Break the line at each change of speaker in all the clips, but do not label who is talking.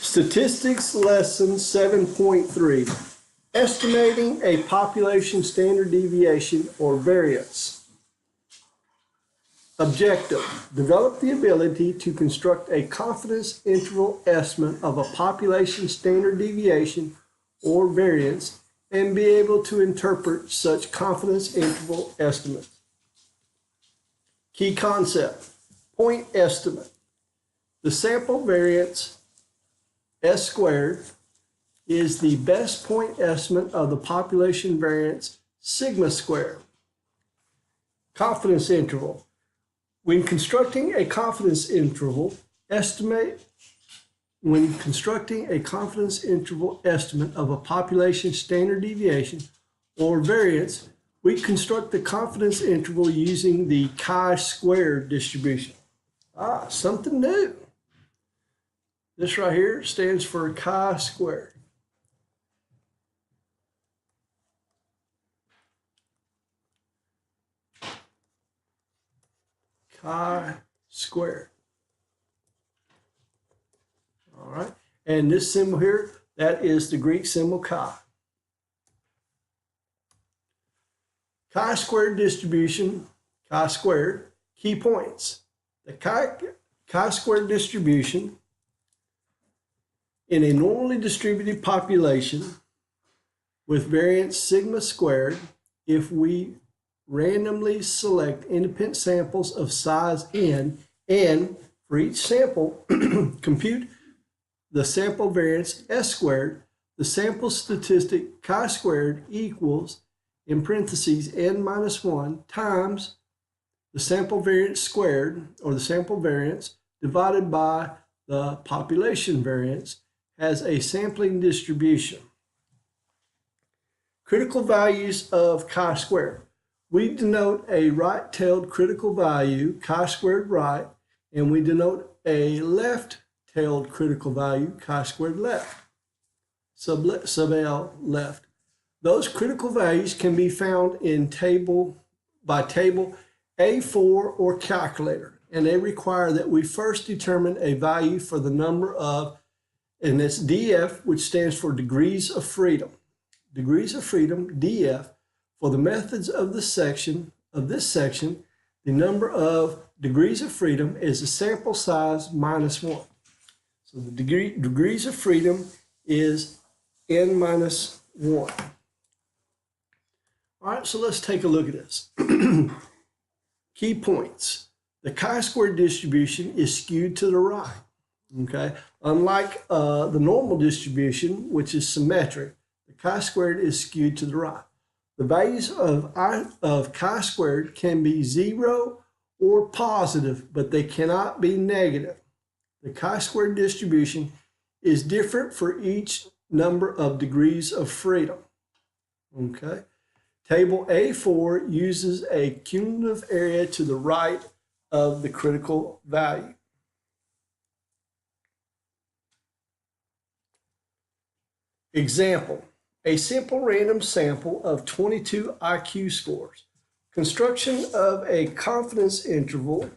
Statistics lesson 7.3, estimating a population standard deviation or variance. Objective, develop the ability to construct a confidence interval estimate of a population standard deviation or variance and be able to interpret such confidence interval estimates. Key concept, point estimate. The sample variance S squared is the best point estimate of the population variance sigma squared. Confidence interval. When constructing a confidence interval estimate of a population standard deviation or variance, we construct the confidence interval using the chi-squared distribution. Something new. This right here stands for chi-squared. Chi-squared. All right. And this symbol here, that is the Greek symbol chi. Chi-squared distribution, chi-squared, key points. The chi-squared distribution in a normally distributed population with variance sigma squared, if we randomly select independent samples of size n, and for each sample, compute the sample variance S squared, the sample statistic chi-squared equals, in parentheses, n minus 1 times the sample variance squared, or the sample variance, divided by the population variance, has a sampling distribution. Critical values of chi-squared. We denote a right-tailed critical value, chi-squared right, and we denote a left-tailed critical value, chi-squared left, sub L left. Those critical values can be found in table A4 or calculator, and they require that we first determine a value for the number of, and that's DF, which stands for degrees of freedom. Degrees of freedom, DF, for the methods of this section, the number of degrees of freedom is the sample size minus 1. So the degrees of freedom is n minus 1. All right, so let's take a look at this. Key points. The chi-squared distribution is skewed to the right. Okay, unlike the normal distribution, which is symmetric, the chi-squared is skewed to the right. The values of chi-squared can be 0 or positive, but they cannot be negative. The chi-squared distribution is different for each number of degrees of freedom. Okay, table A4 uses a cumulative area to the right of the critical value. Example, a simple random sample of 22 IQ scores. Construction of a confidence interval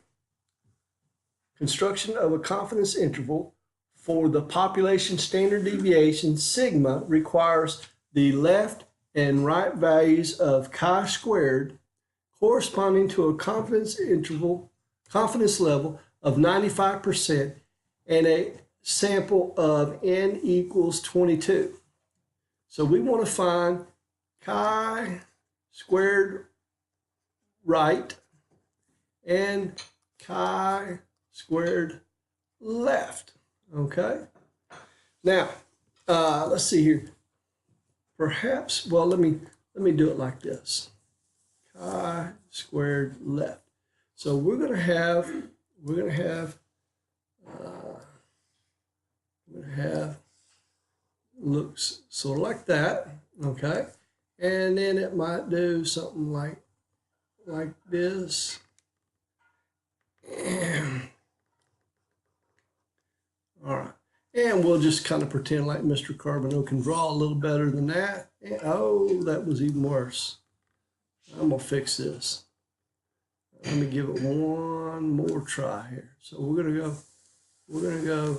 for the population standard deviation sigma requires the left and right values of chi-squared corresponding to a confidence level of 95% and a sample of n equals 22. So we want to find chi-squared right and chi-squared left. Okay. Now, let's see here. Perhaps, well, let me do it like this. Chi-squared left. So we're going to have looks sort of like that, okay? And then it might do something like this. All right. And we'll just kind of pretend like Mr. Carbonell can draw a little better than that. And, oh, that was even worse. I'm going to fix this. Let me give it one more try here. So we're going to go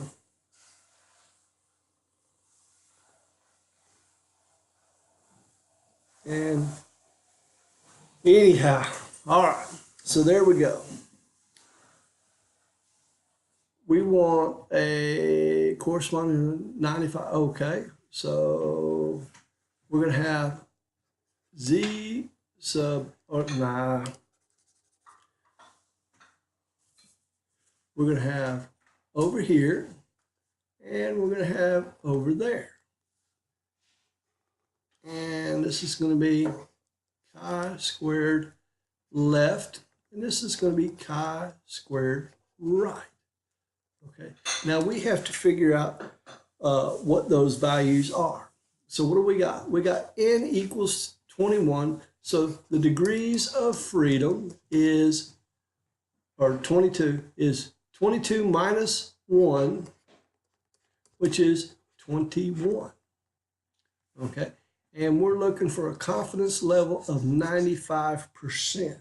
And anyhow, all right, so there we go. We want a corresponding 95. Okay, so we're going to have z sub, or nah, we're going to have over here, and we're going to have over there. And this is going to be chi squared left, and this is going to be chi squared right. Okay, now we have to figure out what those values are. So what do we got? We got n equals 21. So the degrees of freedom is, or 22, is 22 minus 1, which is 21. Okay, and we're looking for a confidence level of 95%.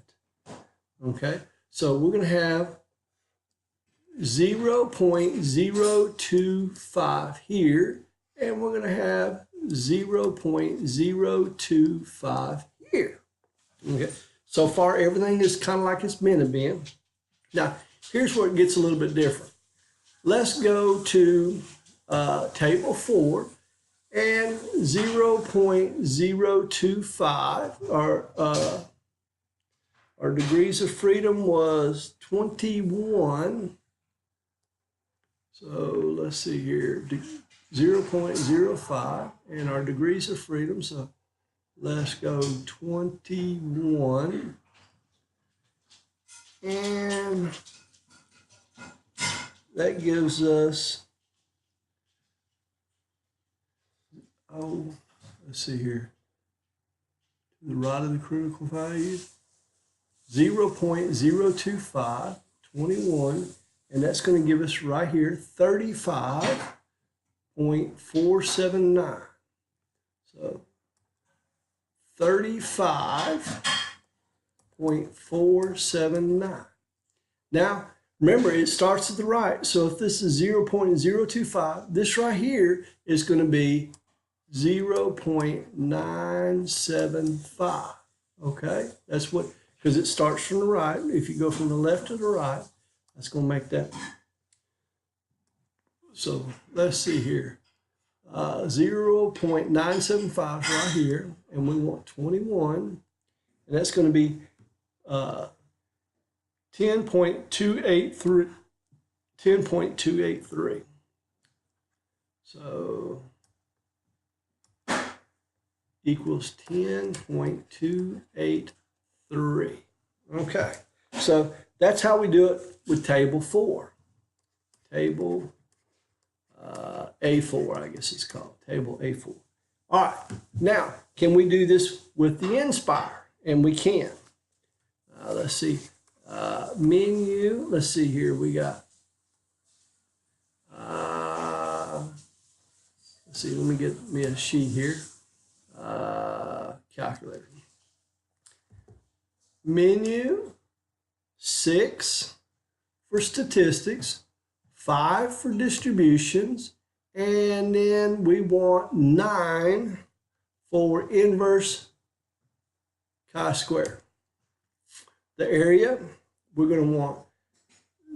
Okay, so we're going to have 0.025 here, and we're going to have 0.025 here. Okay, so far everything is kind of like it's meant to be. Now, here's where it gets a little bit different. Let's go to table 4, and 0.025, our degrees of freedom was 21. So let's see here, 0.05, and our degrees of freedom, so let's go 21. And that gives us, let's see here, to the right of the critical value, 0.025, 21, and that's going to give us right here 35.479. So 35.479. Now, remember, it starts at the right. So if this is 0.025, this right here is going to be 0.975. Okay, that's what, because it starts from the right. If you go from the left to the right, that's going to make that. So let's see here. 0.975 right here, and we want 21, and that's going to be 10.283. 10.283. So equals 10.283. Okay, so that's how we do it with table 4. Table A4, I guess it's called, table A4. All right, now, can we do this with the Inspire? And we can. Let's see, menu, let's see here, we got, let's see, let me get me a sheet here, calculator. Menu, 6 for statistics, 5 for distributions, and then we want 9 for inverse chi-square. The area, we're going to want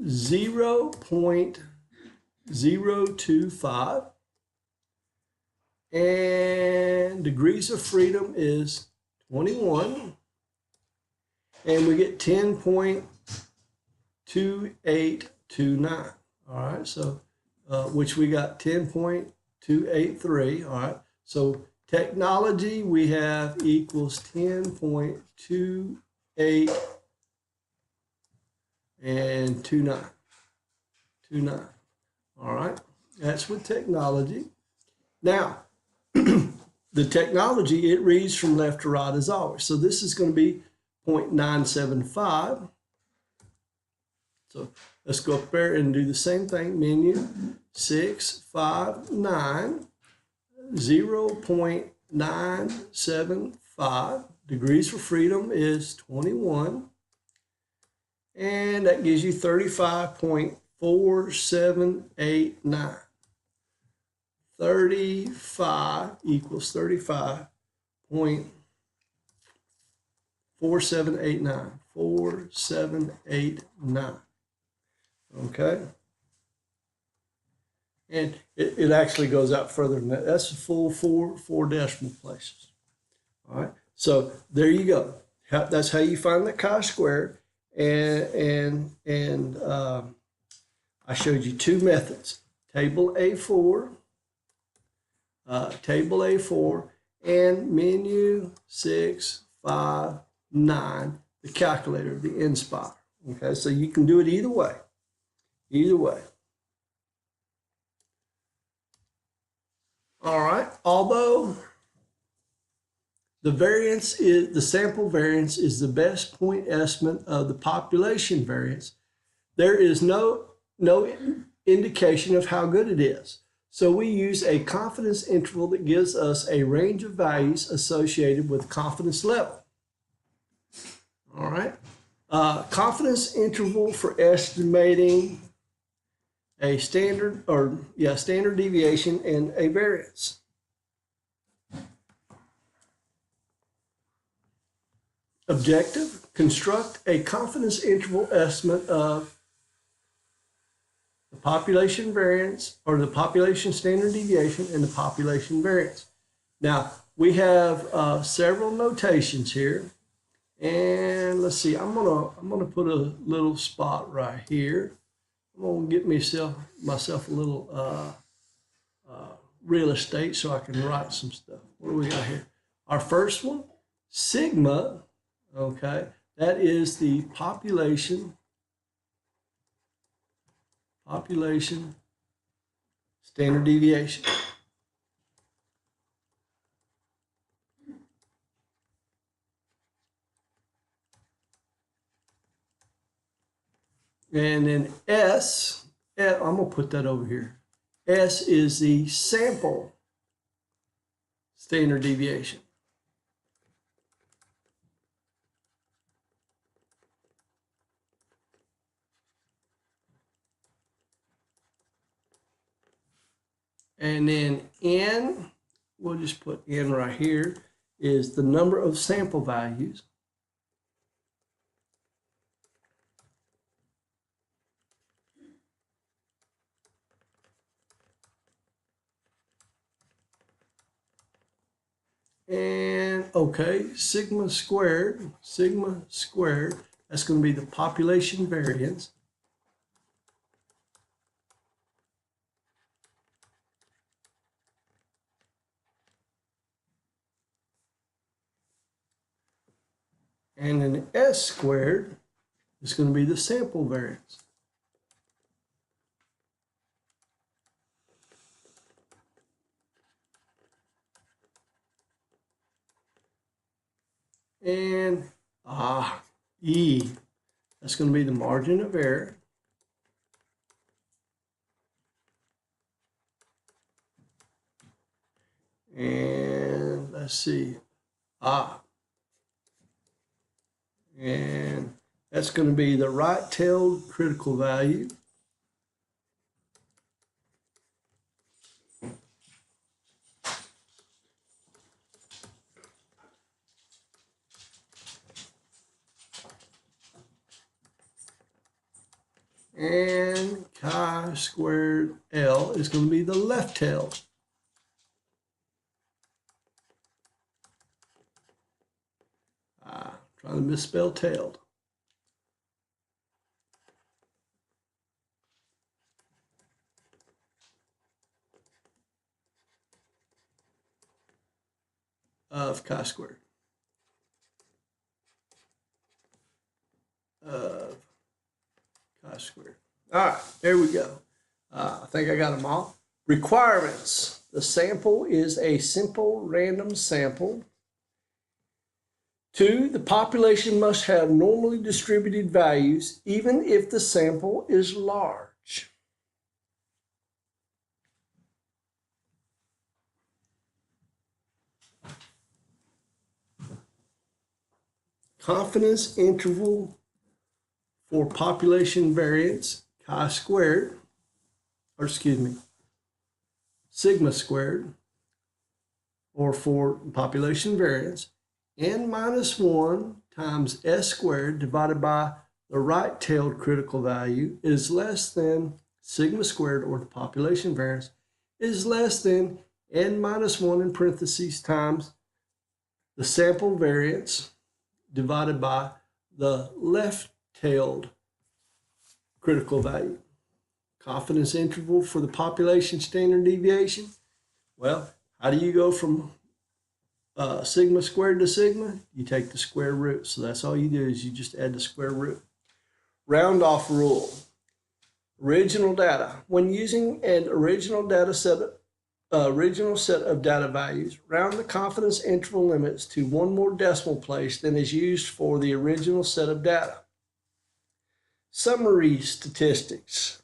0.025, and degrees of freedom is 21, and we get 10.2829. All right, so which we got 10.283. All right, so technology we have equals 10.28 and 29. All right, that's with technology. Now, the technology, it reads from left to right as always. So this is going to be 0.975. So let's go up there and do the same thing. Menu, 6, 5, 9, 0.975. Degrees for freedom is 21. And that gives you 35.4789. 35 equals 35.4789. 4789. 4789. Okay. And it actually goes out further than that. That's a full four decimal places. All right. So there you go. That's how you find the chi-square. And I showed you two methods. Table A4, and menu 659, the calculator, the Inspire. Okay, so you can do it either way. Either way. All right. Although the sample variance is the best point estimate of the population variance, there is no indication of how good it is. So we use a confidence interval that gives us a range of values associated with confidence level. All right. Confidence interval for estimating a standard deviation and a variance. Objective: construct a confidence interval estimate of the population variance, or the population standard deviation, and the population variance. Now we have several notations here, and let's see. I'm gonna put a little spot right here. I'm gonna get myself a little real estate so I can write some stuff. What do we got here? Our first one, sigma. Okay, that is the population standard deviation. And then S, I'm going to put that over here. S is the sample standard deviation. And then N, we'll just put N right here, is the number of sample values. And okay, sigma squared, that's going to be the population variance. And then S squared is going to be the sample variance. And E, that's going to be the margin of error. And let's see, and that's going to be the right-tailed critical value. And chi-squared L is going to be the left-tailed. Trying to misspell tailed. Of chi-squared. Of chi-squared. All right, there we go. I think I got them all. Requirements. The sample is a simple random sample. 2, the population must have normally distributed values even if the sample is large. Confidence interval for population variance, chi-squared, or excuse me, sigma squared, or for population variance, n-1 times S squared divided by the right-tailed critical value is less than sigma squared, or the population variance, is less than n minus 1 in parentheses times the sample variance divided by the left-tailed critical value. Confidence interval for the population standard deviation. Well, how do you go from sigma squared to sigma? You take the square root. So that's all you do, is you just add the square root. Round off rule. Original data. When using an original set of data values, round the confidence interval limits to one more decimal place than is used for the original set of data. Summary statistics.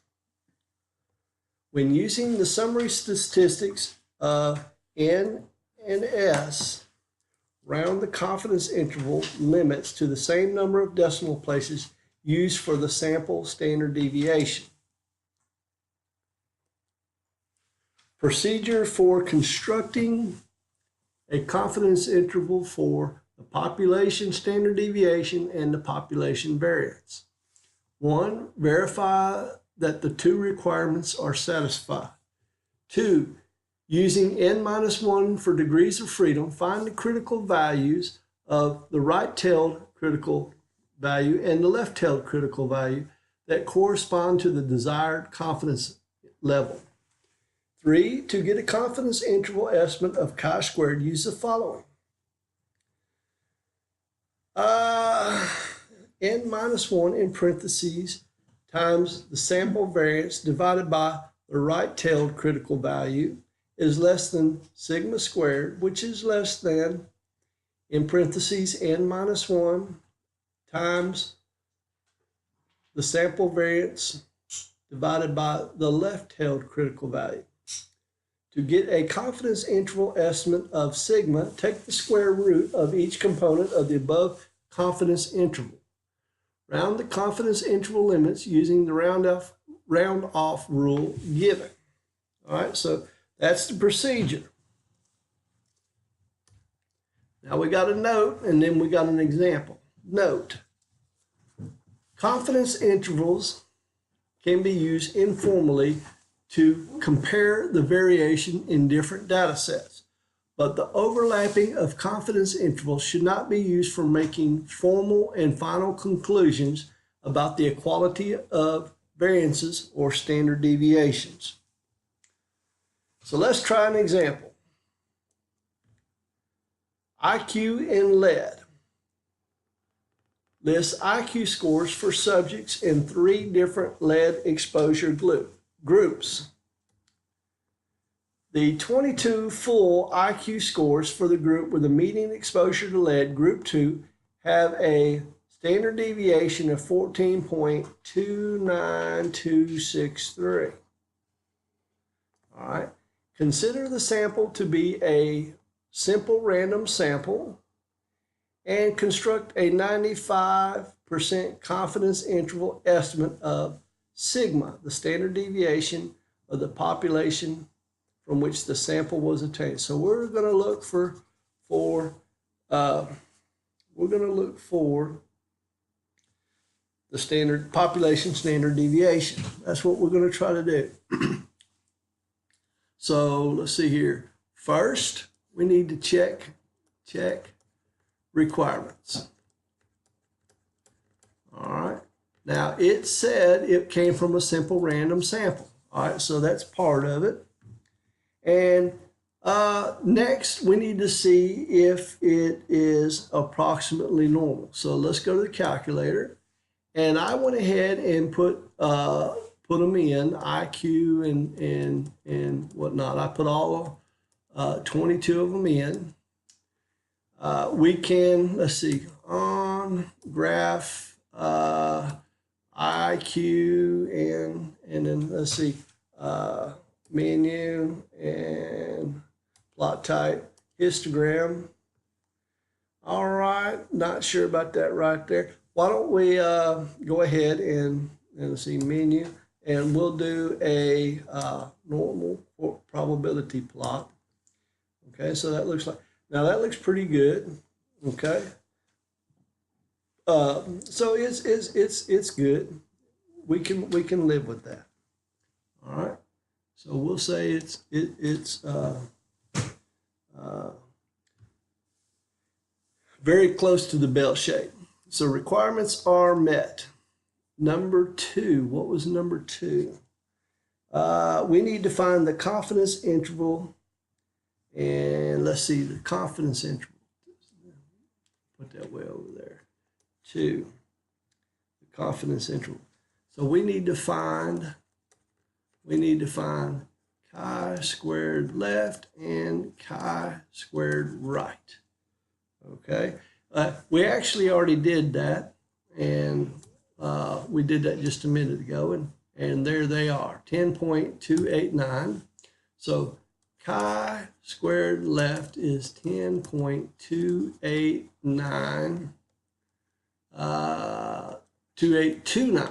When using the summary statistics of N and S, round the confidence interval limits to the same number of decimal places used for the sample standard deviation. Procedure for constructing a confidence interval for the population standard deviation and the population variance. 1. Verify that the two requirements are satisfied. 2. Using n-1 for degrees of freedom, find the critical values of the right-tailed critical value and the left-tailed critical value that correspond to the desired confidence level. 3. To get a confidence interval estimate of chi-squared, use the following. n-1 in parentheses times the sample variance divided by the right-tailed critical value is less than sigma squared, which is less than, in parentheses, n-1 times the sample variance divided by the left-tailed critical value. To get a confidence interval estimate of sigma, take the square root of each component of the above confidence interval. Round the confidence interval limits using the round off rule given. All right, so that's the procedure. Now we got a note, and then we got an example. Note: confidence intervals can be used informally to compare the variation in different data sets, but the overlapping of confidence intervals should not be used for making formal and final conclusions about the equality of variances or standard deviations. So let's try an example. IQ in lead. Lists IQ scores for subjects in 3 different lead exposure groups. The 22 full IQ scores for the group with a median exposure to lead, group 2, have a standard deviation of 14.29263. All right. Consider the sample to be a simple random sample and construct a 95% confidence interval estimate of sigma, the standard deviation of the population from which the sample was obtained. So we're going to look for the standard population standard deviation. That's what we're going to try to do. So let's see here. First, we need to check requirements. All right. Now it said it came from a simple random sample. All right, so that's part of it. And next, we need to see if it is approximately normal. So let's go to the calculator, and I went ahead and put them in IQ and whatnot. I put all 22 of them in. We can, let's see, on graph IQ and then let's see, menu and plot type histogram. All right, not sure about that right there. Why don't we go ahead and let's see, menu, and we'll do a normal probability plot. Okay, so that looks like, now that looks pretty good. Okay, So it's good. We can live with that. All right. So we'll say it's very close to the bell shape. So requirements are met. Number 2, what was number 2? We need to find the confidence interval. And let's see, the confidence interval. Put that way over there. 2, the confidence interval. So we need to find chi-squared left and chi-squared right. Okay, we actually already did that, and we did that just a minute ago, and there they are, 10.289. So chi-squared left is 10.289, 2829.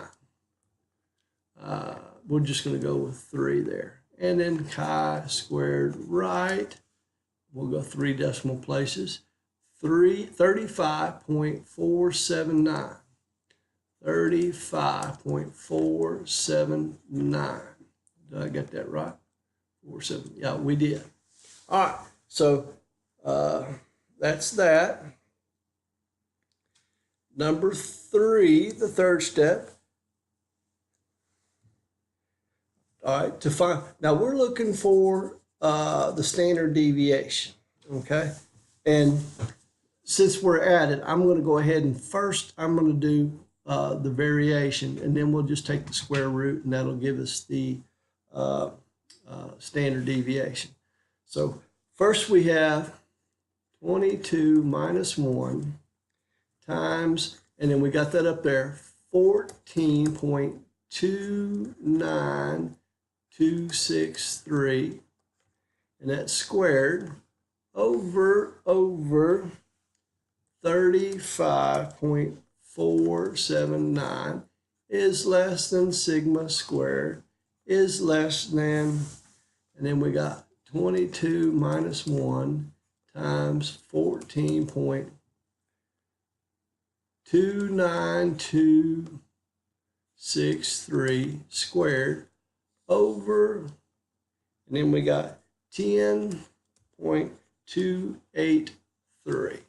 We're just going to go with 3 there. And then chi-squared right, we'll go 3 decimal places, 35.479. 35.479. Did I get that right? 47. Yeah, we did. All right. So that's that. Number 3, the third step. All right. To find, now we're looking for the standard deviation. Okay. And since we're at it, I'm going to go ahead and first I'm going to do the variation, and then we'll just take the square root, and that'll give us the standard deviation. So first we have 22 minus 1 times, and then we got that up there, 14.29263, and that's squared over 35.479 is less than sigma squared is less than, and then we got 22 minus 1 times 14.29263 squared over, and then we got 10.283.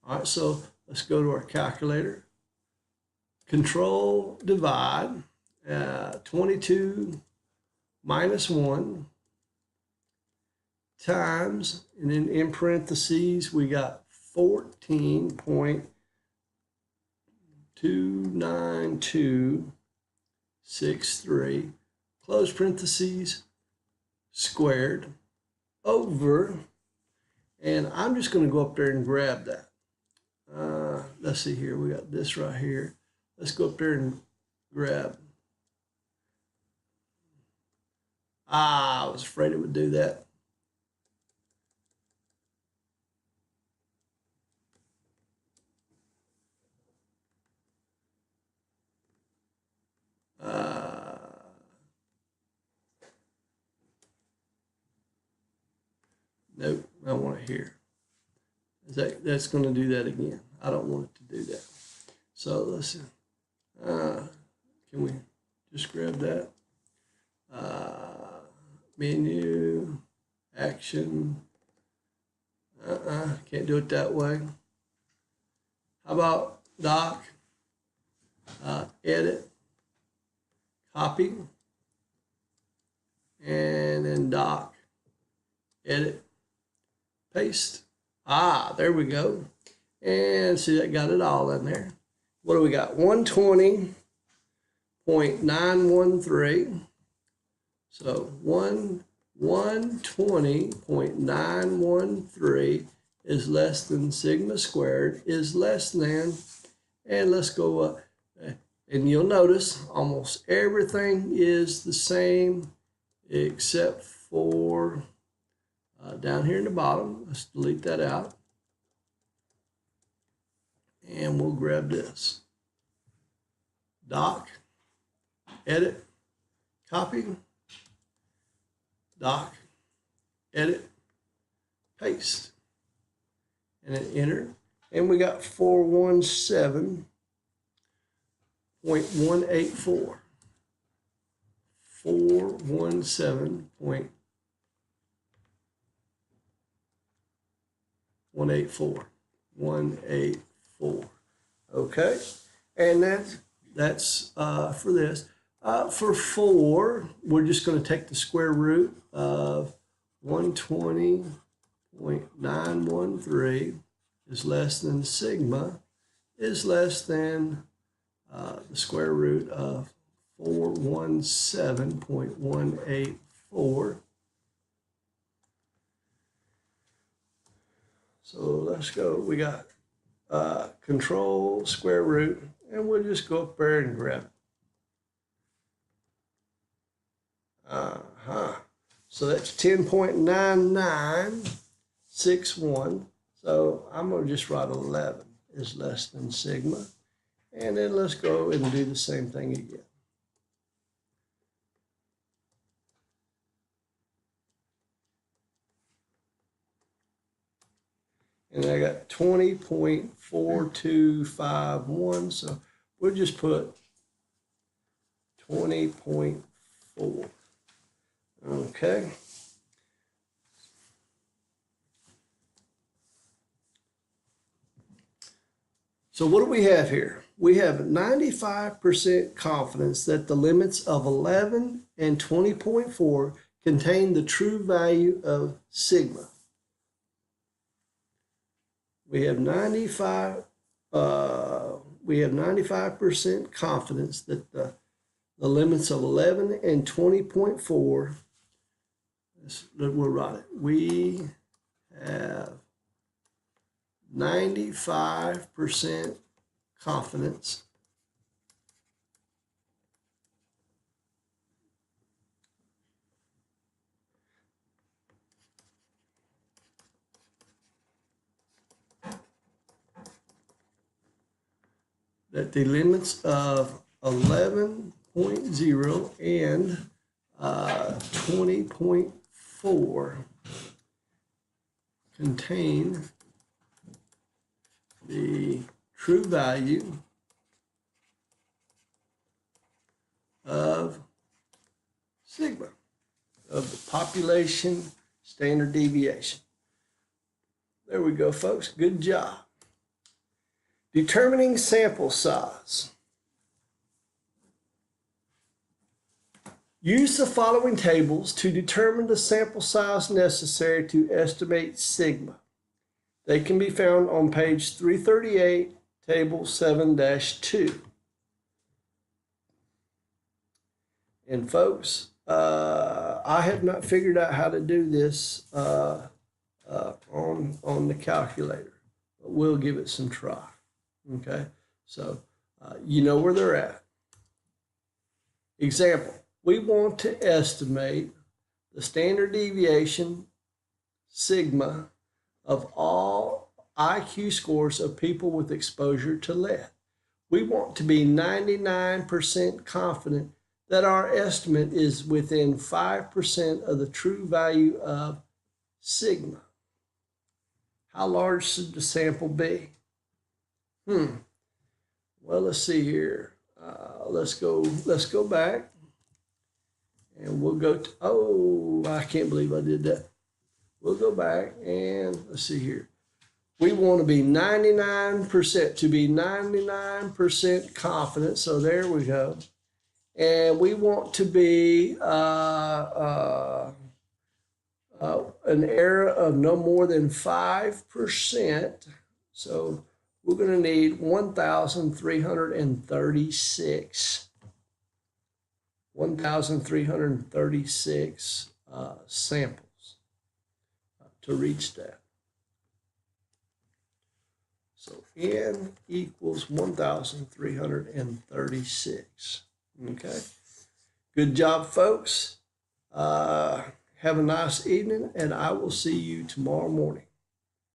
All right, so let's go to our calculator. Control divide, 22 minus 1 times, and then in parentheses, we got 14.29263, close parentheses, squared over, and I'm just going to go up there and grab that. Let's see here, we got this right here. Let's go up there and grab. I was afraid it would do that. Nope, I want it here. That's going to do that again. I don't want it to do that. So listen, can we just grab that? Menu, action. Can't do it that way. How about doc, edit, copy, and then doc, edit, paste. There we go. And see, that got it all in there. What do we got? 120.913. So 120.913 is less than sigma squared is less than, and let's go up. And you'll notice almost everything is the same except for down here in the bottom. Let's delete that out. And we'll grab this. Doc, edit, copy, doc, edit, paste, and then enter. And we got 417.184. 417.184. 184. Okay, and that's for this. For 4, we're just going to take the square root of 120.913 is less than sigma is less than the square root of 417.184. So let's go. We got control square root, and we'll just go up there and grab it. So that's 10.9961. So I'm going to just write 11 is less than sigma. And then let's go and do the same thing again. And I got 20.4251. So we'll just put 20.4. Okay. So what do we have here? We have 95% confidence that the limits of 11 and 20.4 contain the true value of sigma. We have 95% confidence that the limits of 11 and 20.4, we'll write it. We have 95% confidence that the limits of 11.0 and 20.4 contain the true value of sigma, of the population standard deviation. There we go, folks. Good job. Determining sample size. Use the following tables to determine the sample size necessary to estimate sigma. They can be found on page 338, table 7-2. And folks, I have not figured out how to do this on the calculator, but we'll give it some try. Okay, so you know where they're at. Example, we want to estimate the standard deviation sigma of all IQ scores of people with exposure to lead. We want to be 99% confident that our estimate is within 5% of the true value of sigma. How large should the sample be? Well, let's see here. Let's go back, and we'll go to, oh, I can't believe I did that. We'll go back and let's see here. We want to be 99% confident. So there we go. And we want to be an error of no more than 5%. So we're going to need 1,336. 1,336 samples to reach that. So N equals 1,336. Okay. Good job, folks. Have a nice evening, and I will see you tomorrow morning.